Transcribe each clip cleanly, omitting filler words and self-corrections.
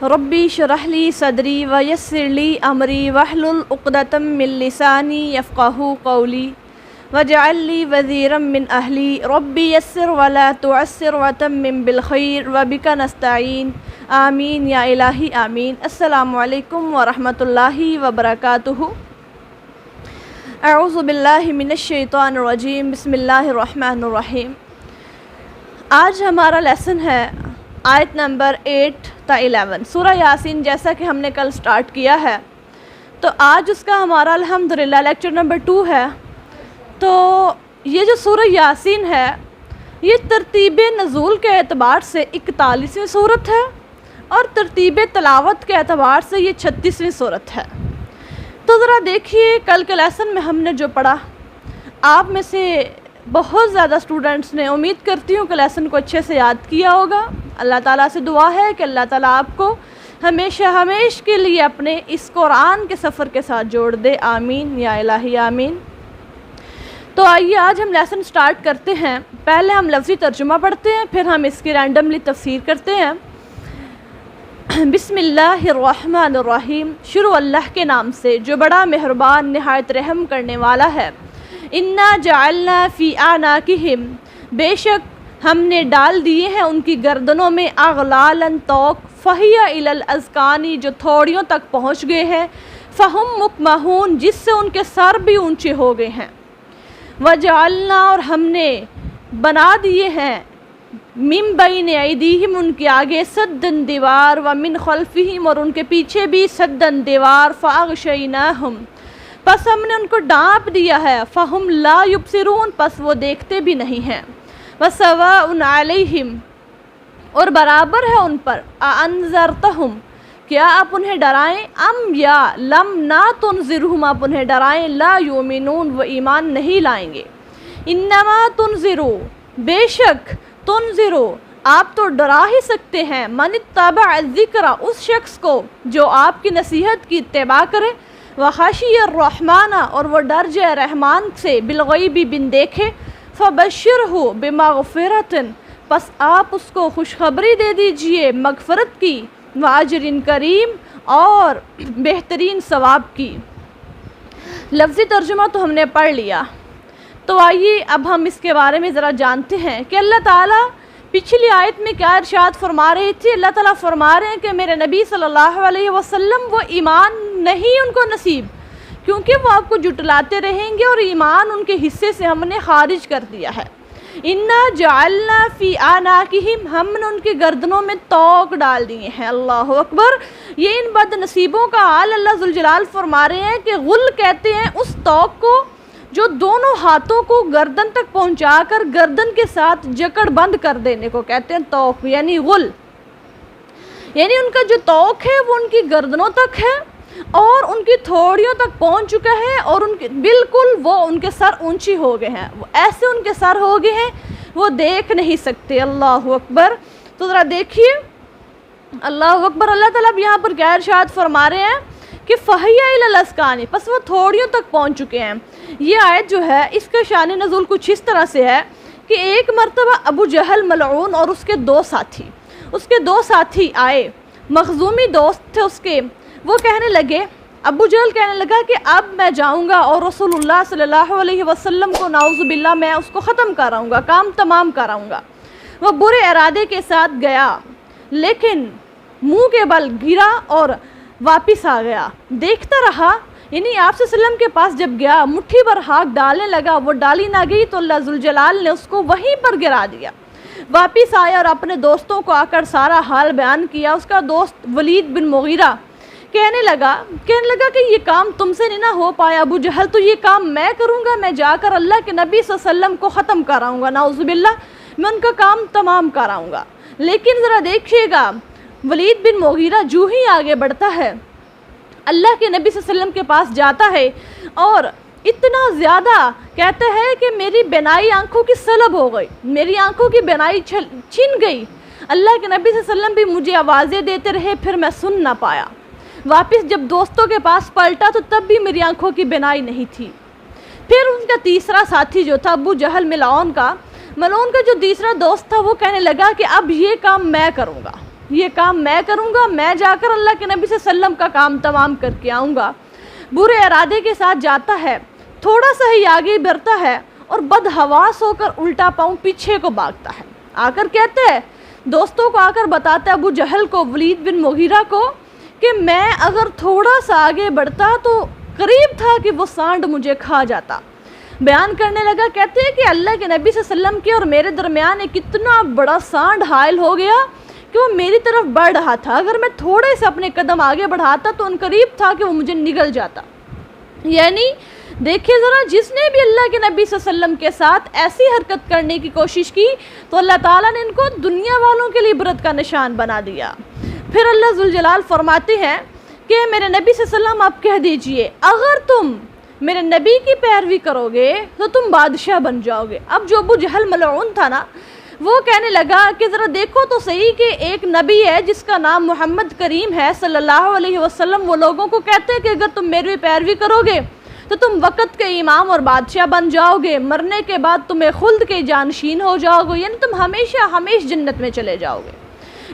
ربی شرح لی صدری ویسر لی امری واحلل عقدۃ من لسانی یفقہوا قولی واجعل لی وزیرا من اہلی ربی یسر ولا تعسر وتمم بالخیر وبک نستعین آمین یا الہی آمین۔ السلام علیکم ورحمۃ اللہ وبرکاتہ۔ اعوذ باللہ من الشیطان الرجیم، بسم اللہ الرحمن الرحیم۔ آج ہمارا لیسن ہے آیت نمبر 8 تا 11 سورہ یاسین۔ جیسا کہ ہم نے کل سٹارٹ کیا ہے تو آج اس کا ہمارا الحمدللہ لیکچر نمبر 2 ہے۔ تو یہ جو سورہ یاسین ہے یہ ترتیب نزول کے اعتبار سے 41ویں سورت ہے اور ترتیب تلاوت کے اعتبار سے یہ 36ویں سورت ہے۔ تو ذرا دیکھیے کل کے لیسن میں ہم نے جو پڑھا، آپ میں سے بہت زیادہ اسٹوڈنٹس نے، امید کرتی ہوں کہ لیسن کو اچھے سے یاد کیا ہوگا۔ اللہ تعالیٰ سے دعا ہے کہ اللہ تعالیٰ آپ کو ہمیشہ کے لیے اپنے اس قرآن کے سفر کے ساتھ جوڑ دے، آمین یا الہی آمین۔ تو آئیے آج ہم لیسن سٹارٹ کرتے ہیں۔ پہلے ہم لفظی ترجمہ پڑھتے ہیں، پھر ہم اس کی رینڈملی تفسیر کرتے ہیں۔ بسم اللہ الرحمن الرحیم، شروع اللہ کے نام سے جو بڑا مہربان نہایت رحم کرنے والا ہے۔ انا جعلنا فی اعناقہم، بے شک ہم نے ڈال دیے ہیں ان کی گردنوں میں، اغلالا توق، فہی الی الاذقان، جو تھوڑیوں تک پہنچ گئے ہیں، فہم مقمحون، جس سے ان کے سر بھی اونچے ہو گئے ہیں۔ وجعلنا، اور ہم نے بنا دیے ہیں، من بین ایدیہم، ان کے آگے، سدن دیوار، ومن خلفہم، اور ان کے پیچھے بھی، سدن دیوار، فاغشیناہم، پس ہم نے ان کو ڈانپ دیا ہے، فہم لا یبصرون، پس وہ دیکھتے بھی نہیں ہیں۔ وسواء علیہم، اور برابر ہے ان پر، انذرتہم، کیا آپ انہیں ڈرائیں، ام یا لم نا تنذرہم، آپ انہیں ڈرائیں، لا یؤمنون، وہ ایمان نہیں لائیں گے۔ انما تنذرو، بے شک تنذرو، آپ تو ڈرا ہی سکتے ہیں، من اتبع الذکر، اس شخص کو جو آپ کی نصیحت کی اتباع کرے، وخشی الرحمن، اور وہ ڈر جائے رحمان سے، بالغیب، بن دیکھے، فبشرہ بمغفرۃ، پس آپ اس کو خوشخبری دے دیجئے مغفرت کی، واجر کریم، اور بہترین ثواب کی۔ لفظی ترجمہ تو ہم نے پڑھ لیا، تو آئیے اب ہم اس کے بارے میں ذرا جانتے ہیں کہ اللہ تعالیٰ پچھلی آیت میں کیا ارشاد فرما رہی تھی۔ اللہ تعالیٰ فرما رہے ہیں کہ میرے نبی صلی اللہ علیہ وسلم وہ ایمان نہیں ان کو نصیب، کیونکہ وہ آپ کو جھٹلاتے رہیں گے اور ایمان ان کے حصے سے ہم نے خارج کر دیا ہے۔ انا جعلنا فی اعناقہم، ہم نے ان کی گردنوں میں توق ڈال دیے ہیں۔ اللہ اکبر، یہ ان بد نصیبوں کا حال اللہ ذوالجلال فرما رہے ہیں کہ غل کہتے ہیں اس توق کو جو دونوں ہاتھوں کو گردن تک پہنچا کر گردن کے ساتھ جکڑ بند کر دینے کو کہتے ہیں توق، یعنی غل، یعنی ان کا جو توق ہے وہ ان کی گردنوں تک ہے اور ان کی تھوڑیوں تک پہنچ چکا ہے، اور ان کے بالکل وہ ان کے سر اونچی ہو گئے ہیں، وہ ایسے ان کے سر ہو گئے ہیں وہ دیکھ نہیں سکتے۔ اللہ اکبر۔ تو ذرا دیکھیے اللہ اکبر، اللہ تعالیٰ اب یہاں پر کیا ارشاد فرما رہے ہیں کہ فہی الی الاذقان، پس وہ تھوڑیوں تک پہنچ چکے ہیں۔ یہ آیت جو ہے اس کا شان نزول کچھ اس طرح سے ہے کہ ایک مرتبہ ابو جہل ملعون اور اس کے دو ساتھی آئے، مخزومی دوست تھے اس کے، وہ کہنے لگے، ابو جہل کہنے لگا کہ اب میں جاؤں گا اور رسول اللہ صلی اللہ علیہ وسلم کو نعوذ باللہ میں اس کو ختم کراؤں گا، کام تمام کراؤں گا۔ وہ برے ارادے کے ساتھ گیا لیکن منہ کے بل گرا اور واپس آ گیا۔ دیکھتا رہا، یعنی آپ صلی اللہ علیہ وسلم کے پاس جب گیا مٹھی پر ہاتھ ڈالنے لگا، وہ ڈالی نہ گئی تو اللہ ذوالجلال نے اس کو وہیں پر گرا دیا۔ واپس آیا اور اپنے دوستوں کو آ کر سارا حال بیان کیا۔ اس کا دوست ولید بن مغیرہ کہنے لگا کہ یہ کام تم سے نہیں نہ ہو پایا ابو جہل، تو یہ کام میں کروں گا، میں جا کر اللہ کے نبی صلی اللہ علیہ وسلم کو ختم کراؤں گا، نعوذ باللہ میں ان کا کام تمام کراؤں گا۔ لیکن ذرا دیکھیے گا ولید بن مغیرہ جو ہی آگے بڑھتا ہے، اللہ کے نبی صلی اللہ علیہ وسلم کے پاس جاتا ہے اور اتنا زیادہ کہتا ہے کہ میری بینائی آنکھوں کی سلب ہو گئی، میری آنکھوں کی بینائی چھن گئی۔ اللہ کے نبی صلی اللہ علیہ وسلم بھی مجھے آوازیں دیتے رہے، پھر میں سن نہ پایا۔ واپس جب دوستوں کے پاس پلٹا تو تب بھی میری آنکھوں کی بینائی نہیں تھی۔ پھر ان کا تیسرا ساتھی جو تھا ابو جہل ملعون کا جو تیسرا دوست تھا، وہ کہنے لگا کہ اب یہ کام میں کروں گا، یہ کام میں کروں گا، میں جا کر اللہ کے نبی صلی اللہ علیہ وسلم کا کام تمام کر کے آؤں گا۔ برے ارادے کے ساتھ جاتا ہے، تھوڑا سا ہی آگے بڑھتا ہے اور بدحواس ہو کر الٹا پاؤں پیچھے کو بھاگتا ہے۔ آ کر کہتے ہیں، دوستوں کو آ کر بتاتا ہے ابو جہل کو، ولید بن مغیرہ کو، کہ میں اگر تھوڑا سا آگے بڑھتا تو قریب تھا کہ وہ سانڈ مجھے کھا جاتا۔ بیان کرنے لگا، کہتے ہیں کہ اللہ کے نبی صلی اللہ علیہ وسلم کے اور میرے درمیان ایک اتنا بڑا سانڈ حائل ہو گیا کہ وہ میری طرف بڑھ رہا تھا، اگر میں تھوڑے سے اپنے قدم آگے بڑھاتا تو ان قریب تھا کہ وہ مجھے نگل جاتا۔ یعنی دیکھیں ذرا، جس نے بھی اللہ کے نبی صلی اللہ علیہ وسلم کے ساتھ ایسی حرکت کرنے کی کوشش کی تو اللہ تعالیٰ نے ان کو دنیا والوں کے لیے عبرت کا نشان بنا دیا۔ پھر اللہ ذوالجلال فرماتے ہیں کہ میرے نبی صلی اللہ علیہ وسلم آپ کہہ دیجئے، اگر تم میرے نبی کی پیروی کرو گے تو تم بادشاہ بن جاؤ گے۔ اب جو ابو جہل ملعون تھا نا، وہ کہنے لگا کہ ذرا دیکھو تو صحیح کہ ایک نبی ہے جس کا نام محمد کریم ہے صلی اللہ علیہ وسلم، وہ لوگوں کو کہتے ہیں کہ اگر تم میری پیروی کرو گے تو تم وقت کے امام اور بادشاہ بن جاؤ گے، مرنے کے بعد تمہیں خلد کے جانشین ہو جاؤ گے، یعنی تم ہمیشہ ہمیشہ جنت میں چلے جاؤ گے۔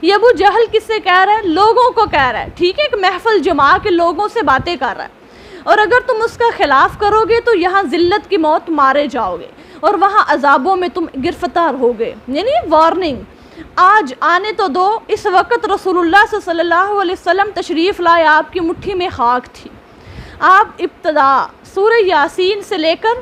یہ ابو جہل کس سے کہہ رہا ہے؟ لوگوں کو کہہ رہا ہے، ٹھیک ہے، ایک محفل جما کے لوگوں سے باتیں کر رہا ہے، اور اگر تم اس کا خلاف کرو گے تو یہاں ذلت کی موت مارے جاؤ گے اور وہاں عذابوں میں تم گرفتار ہوگے، یعنی وارننگ۔ آج آنے تو دو، اس وقت رسول اللہ صلی اللہ علیہ وسلم تشریف لائے، آپ کی مٹھی میں خاک تھی۔ آپ ابتدا سورہ یاسین سے لے کر،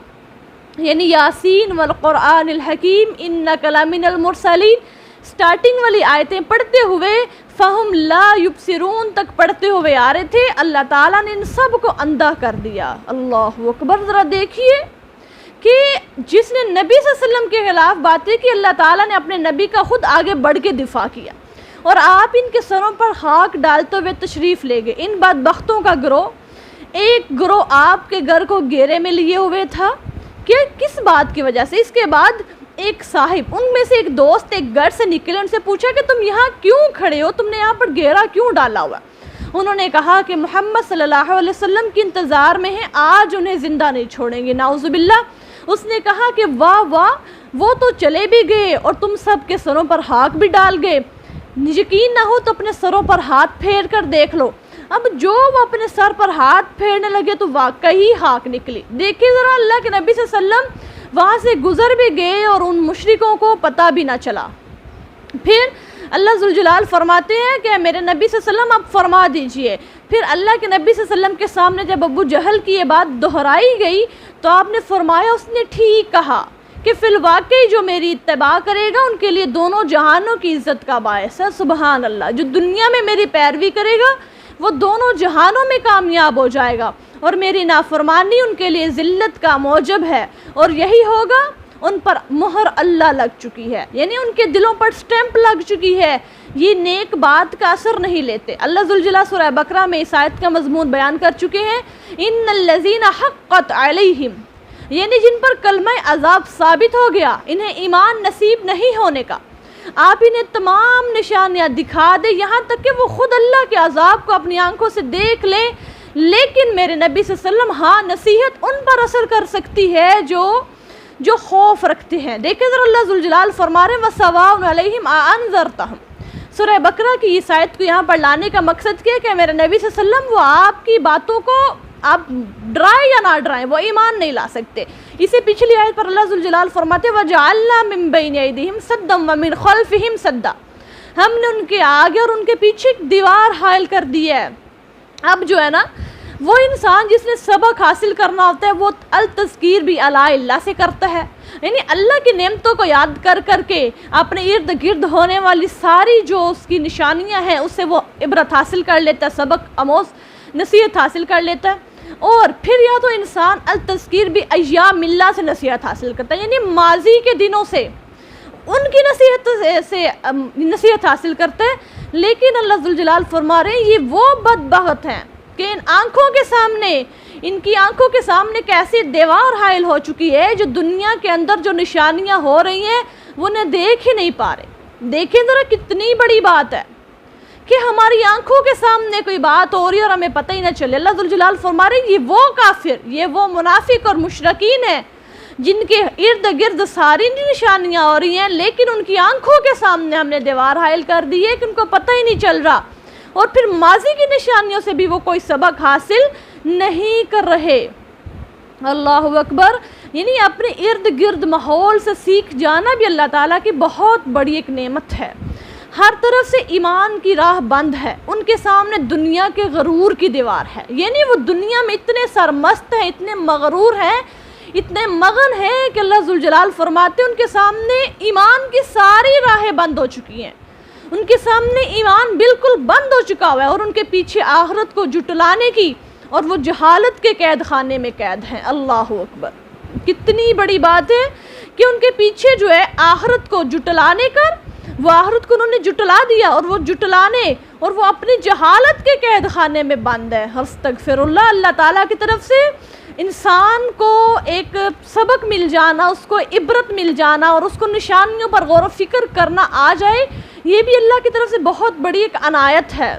یعنی یاسین والقرآن الحکیم انک لمن المرسلین، سٹارٹنگ والی آیتیں پڑھتے ہوئے فہم لا یبصرون تک پڑھتے ہوئے آ رہے تھے، اللہ تعالیٰ نے ان سب کو اندھا کر دیا۔ اللہ اکبر! ذرا دیکھیے کہ جس نے نبی صلی اللہ علیہ وسلم کے خلاف باتیں کی، اللہ تعالیٰ نے اپنے نبی کا خود آگے بڑھ کے دفاع کیا، اور آپ ان کے سروں پر خاک ڈالتے ہوئے تشریف لے گئے۔ ان بدبختوں کا گروہ، ایک گروہ آپ کے گھر کو گھیرے میں لیے ہوئے تھا کہ کس بات کی وجہ سے؟ اس کے بعد ایک صاحب، ان میں سے ایک دوست ایک گھر سے نکلے، ان سے پوچھا کہ تم یہاں کیوں کھڑے ہو، تم نے یہاں پر گھیرا کیوں ڈالا ہوا؟ انہوں نے کہا کہ محمد صلی اللہ علیہ وسلم کے انتظار میں ہیں، آج انہیں زندہ نہیں چھوڑیں گے، نعوذ باللہ۔ اس نے کہا کہ واہ واہ، وہ تو چلے بھی گئے اور تم سب کے سروں پر خاک بھی ڈال گئے، یقین نہ ہو تو اپنے سروں پر ہاتھ پھیر کر دیکھ لو۔ اب جو وہ اپنے سر پر ہاتھ پھیرنے لگے تو واقعی خاک نکلی۔ دیکھیں ذرا، اللہ کے نبی صلی اللہ علیہ وسلم وہاں سے گزر بھی گئے اور ان مشرکوں کو پتہ بھی نہ چلا۔ پھر اللہ ذوالجلال فرماتے ہیں کہ میرے نبی صلی اللہ علیہ وسلم آپ فرما دیجئے۔ پھر اللہ کے نبی صلی اللہ علیہ وسلم کے سامنے جب ابو جہل کی یہ بات دہرائی گئی تو آپ نے فرمایا، اس نے ٹھیک کہا کہ فی الواقع جو میری اتباع کرے گا ان کے لیے دونوں جہانوں کی عزت کا باعث ہے۔ سبحان اللہ! جو دنیا میں میری پیروی کرے گا وہ دونوں جہانوں میں کامیاب ہو جائے گا، اور میری نافرمانی ان کے لیے ذلت کا موجب ہے، اور یہی ہوگا، ان پر مہر اللہ لگ چکی ہے، یعنی ان کے دلوں پر سٹیمپ لگ چکی ہے، یہ نیک بات کا اثر نہیں لیتے۔ اللہ ذوالجلال سورہ بقرہ میں اس آیت کا مضمون بیان کر چکے ہیں، ان الذین حقت علیہم، یعنی جن پر کلمہ عذاب ثابت ہو گیا، انہیں ایمان نصیب نہیں ہونے کا، آپ انہیں تمام نشانیاں دکھا دیں، یہاں تک کہ وہ خود اللہ کے عذاب کو اپنی آنکھوں سے دیکھ لیں، لیکن میرے نبی صلی اللہ علیہ وسلم، ہاں نصیحت ان پر اثر کر سکتی ہے جو خوف رکھتے ہیں۔ دیکھیں ذرا، اللہ ذوالجلال فرما رہے ہیں وَسَوَاءٌ عَلَيْهِمْ أَأَنذَرْتَهُمْ۔ سورہ بقرہ کی اس آیت کو یہاں پر لانے کا مقصد کیا کہ میرے نبی صلی اللہ علیہ وسلم وہ آپ کی باتوں کو آپ ڈرائیں یا نہ ڈرائیں، وہ ایمان نہیں لا سکتے۔ اسی پچھلی آیت پر اللہ ذوالجلال فرماتے وَجَعَلْنَا مِن بَيْنِ أَيْدِيهِمْ سَدًّا وَمِن خَلْفِهِمْ سَدًّا، ہم نے ان کے آگے اور ان کے پیچھے ایک دیوار حائل کر دی ہے۔ اب جو ہے نا، وہ انسان جس نے سبق حاصل کرنا ہوتا ہے وہ التذکیر بھی اللہ سے کرتا ہے، یعنی اللہ کی نعمتوں کو یاد کر کر کے اپنے ارد گرد ہونے والی ساری جو اس کی نشانیاں ہیں اس سے وہ عبرت حاصل کر لیتا ہے، سبق آموز نصیحت حاصل کر لیتا ہے۔ اور پھر یا تو انسان التذکیر بھی ایام اللہ سے نصیحت حاصل کرتا ہے، یعنی ماضی کے دنوں سے ان کی نصیحت حاصل کرتا ہے۔ لیکن اللہ ذوالجلال فرما رہے ہیں یہ وہ بدبخت ہیں کہ ان آنکھوں کے سامنے، ان کی آنکھوں کے سامنے کیسی دیوار حائل ہو چکی ہے، جو دنیا کے اندر جو نشانیاں ہو رہی ہیں وہ انہیں دیکھ ہی نہیں پا رہے۔ دیکھیں ذرا کتنی بڑی بات ہے کہ ہماری آنکھوں کے سامنے کوئی بات ہو رہی ہے اور ہمیں پتہ ہی نہ چلے۔ اللہ ذوالجلال فرما رہے ہیں یہ وہ کافر، یہ وہ منافق اور مشرکین ہیں جن کے ارد گرد ساری نشانیاں ہو رہی ہیں لیکن ان کی آنکھوں کے سامنے ہم نے دیوار حائل کر دی ہے کہ ان کو پتہ ہی نہیں چل رہا، اور پھر ماضی کی نشانیوں سے بھی وہ کوئی سبق حاصل نہیں کر رہے۔ اللہ اکبر، یعنی اپنے ارد گرد ماحول سے سیکھ جانا بھی اللہ تعالیٰ کی بہت بڑی ایک نعمت ہے۔ ہر طرف سے ایمان کی راہ بند ہے، ان کے سامنے دنیا کے غرور کی دیوار ہے، یعنی وہ دنیا میں اتنے سرمست ہیں، اتنے مغرور ہیں، اتنے مغن ہیں کہ اللہ ذوالجلال فرماتے ہیں ان کے سامنے ایمان کی ساری راہیں بند ہو چکی ہیں، ان کے سامنے ایمان بالکل بند ہو چکا ہوا ہے، اور ان کے پیچھے آخرت کو جھٹلانے کی اور وہ جہالت کے قید خانے میں قید ہیں۔ اللہ اکبر، کتنی بڑی بات ہے کہ ان کے پیچھے جو ہے آخرت کو جھٹلانے کر وہ آخرت کو انہوں نے جھٹلا دیا، اور وہ جھٹلانے اور وہ اپنی جہالت کے قید خانے میں بند ہے۔ استغفر اللہ، اللہ تعالیٰ کی طرف سے انسان کو ایک سبق مل جانا، اس کو عبرت مل جانا اور اس کو نشانیوں پر غور و فکر کرنا آ جائے، یہ بھی اللہ کی طرف سے بہت بڑی ایک عنایت ہے۔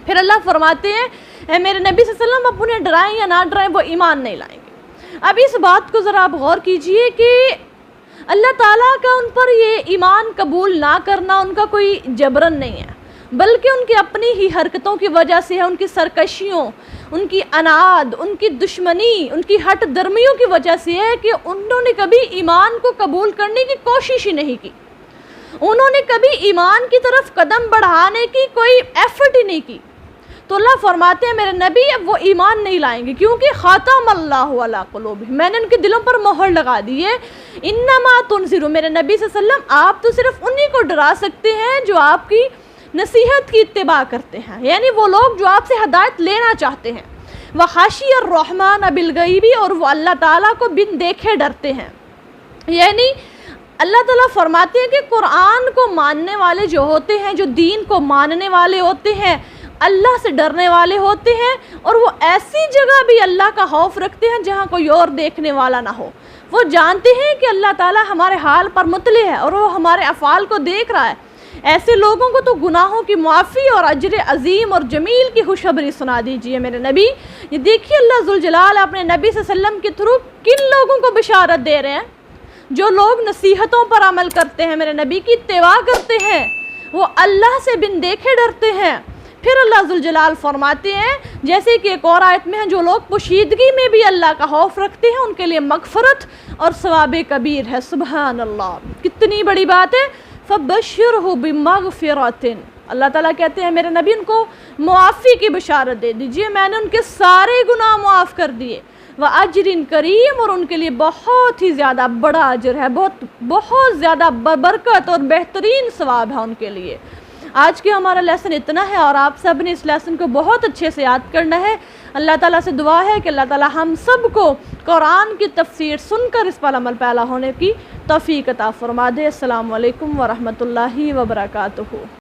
پھر اللہ فرماتے ہیں اے میرے نبی صلی اللہ علیہ وسلم، اب انہیں ڈرائیں یا نہ ڈرائیں وہ ایمان نہیں لائیں گے۔ اب اس بات کو ذرا آپ غور کیجئے کہ اللہ تعالیٰ کا ان پر یہ ایمان قبول نہ کرنا ان کا کوئی جبرن نہیں ہے، بلکہ ان کی اپنی ہی حرکتوں کی وجہ سے ہے، ان کی سرکشیوں، ان کی عناد، ان کی دشمنی، ان کی ہٹ درمیوں کی وجہ سے ہے کہ انہوں نے کبھی ایمان کو قبول کرنے کی کوشش ہی نہیں کی، انہوں نے کبھی ایمان کی طرف قدم بڑھانے کی کوئی ایفرٹ ہی نہیں کی۔ تو اللہ فرماتے ہیں میرے نبی اب وہ ایمان نہیں لائیں گے، کیونکہ خاتم اللہ علی قلوبہم، میں نے ان کے دلوں پر مہر لگا دی ہے۔ انما تنذر، میرے نبی صلی اللہ علیہ وسلم آپ تو صرف انہی کو ڈرا سکتے ہیں جو آپ کی نصیحت کی اتباع کرتے ہیں، یعنی وہ لوگ جو آپ سے ہدایت لینا چاہتے ہیں۔ وخشی الرحمن بالغیب، اور وہ اللہ تعالیٰ کو بن دیکھے ڈرتے ہیں، یعنی اللہ تعالیٰ فرماتے ہیں کہ قرآن کو ماننے والے جو ہوتے ہیں، جو دین کو ماننے والے ہوتے ہیں، اللہ سے ڈرنے والے ہوتے ہیں، اور وہ ایسی جگہ بھی اللہ کا خوف رکھتے ہیں جہاں کوئی اور دیکھنے والا نہ ہو۔ وہ جانتے ہیں کہ اللہ تعالیٰ ہمارے حال پر مطلع ہے اور وہ ہمارے افعال کو دیکھ رہا ہے۔ ایسے لوگوں کو تو گناہوں کی معافی اور اجر عظیم اور جمیل کی خوشخبری سنا دیجیے میرے نبی۔ یہ دیکھیے اللہ ذوالجلال اپنے نبی صلی اللہ علیہ وسلم کے تھرو کن لوگوں کو بشارت دے رہے ہیں، جو لوگ نصیحتوں پر عمل کرتے ہیں، میرے نبی کی اتباع کرتے ہیں، وہ اللہ سے بن دیکھے ڈرتے ہیں۔ پھر اللہ ذوالجلال فرماتے ہیں جیسے کہ ایک اور آیت میں ہیں، جو لوگ پوشیدگی میں بھی اللہ کا خوف رکھتے ہیں ان کے لیے مغفرت اور ثواب کبیر ہے۔ سبحان اللہ، کتنی بڑی بات ہے۔ فَبَشِّرْهُ بِمَغْفِرَةٍ، اللہ تعالیٰ کہتے ہیں میرے نبی ان کو معافی کی بشارت دے دیجئے، میں نے ان کے سارے گناہ معاف کر دیے۔ وَأَجْرٍ کریم، اور ان کے لیے بہت ہی زیادہ بڑا اجر ہے، بہت زیادہ برکت اور بہترین ثواب ہے ان کے لیے۔ آج کے ہمارا لیسن اتنا ہے، اور آپ سب نے اس لیسن کو بہت اچھے سے یاد کرنا ہے۔ اللہ تعالیٰ سے دعا ہے کہ اللہ تعالیٰ ہم سب کو قرآن کی تفسیر سن کر اس پر عمل پیرا ہونے کی توفیق عطا فرما دے۔ السلام علیکم ورحمۃ اللہ وبرکاتہ۔